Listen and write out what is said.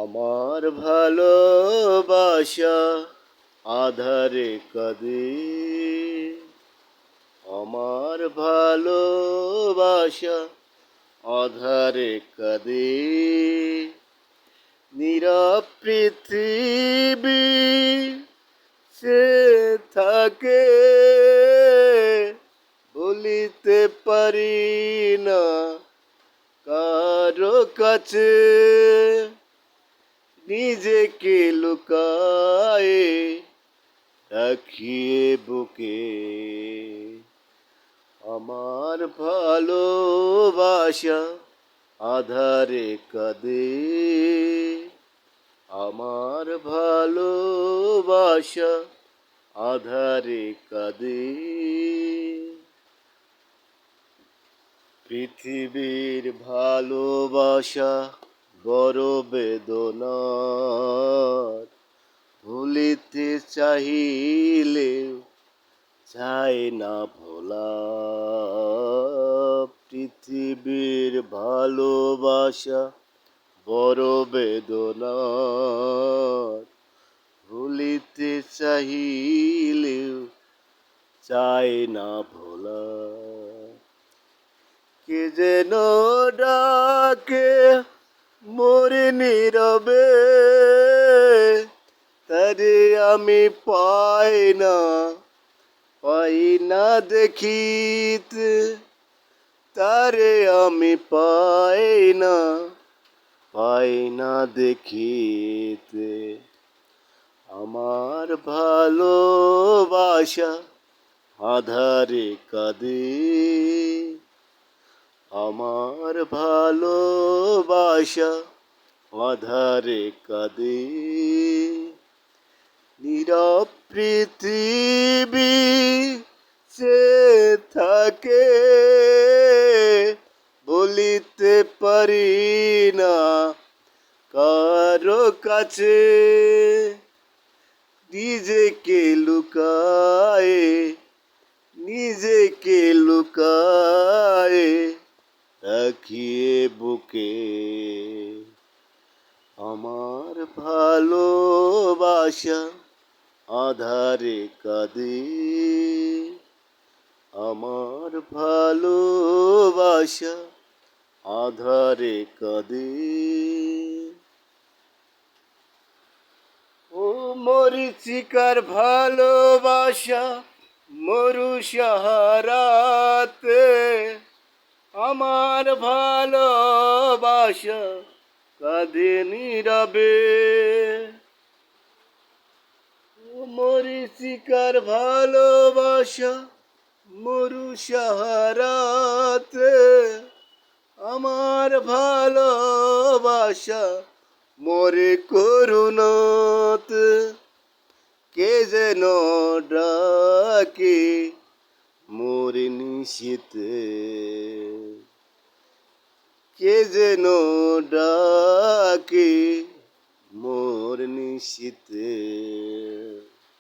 আমার ভালোবাসা আধারে কাঁদে, আমার ভালোবাসা আধারে কাঁদে। নীরব পৃথিবী সে থাকে, বলিতে পারি না কারো কাছে। নিজেকে লুকায়ে রাখিয়ে বুকে, আমার ভালোবাসা আধারে কাঁদে, আমার ভালোবাসা আধারে কাঁদে। পৃথিবীর ভালোবাসা বড় বেদনার, ভুলিতে চাহিলেও চায় না ভোলা। পৃথিবীর ভালোবাসা বড় বেদনার, ভুলিতে চাহিলেও চায় না ভোলা। কে যেন ডাকে মোরে নীরবে, তারে আমি পাই না দেখিতে, তারে আমি পাই না দেখিতে। আমার ভালোবাসা আধারে কাঁদে, আমার ভালোবাসা আধারে কাঁদে। নীরব পৃথিবী সে থাকে, বলিতে পারি না কারো কাছে। নিজেকে লুকায়ে রাখিয়ে বুকে, আমার ভালোবাসা আধারে কাঁদে, আমার ভালোবাসা আধারে কাঁদে। ও মরীচিকার ভালোবাসা মরু সাহারাতে, আমার ভালোবাসা কাঁদে নীরবে। ও মরীচিকার ভালোবাসা মরু সাহারাতে, আমার ভালোবাসা মরে করুণাতে। কে যেন ডাকে মোর নিশীথে, কে যেন ডাকে মোর নিশীথে।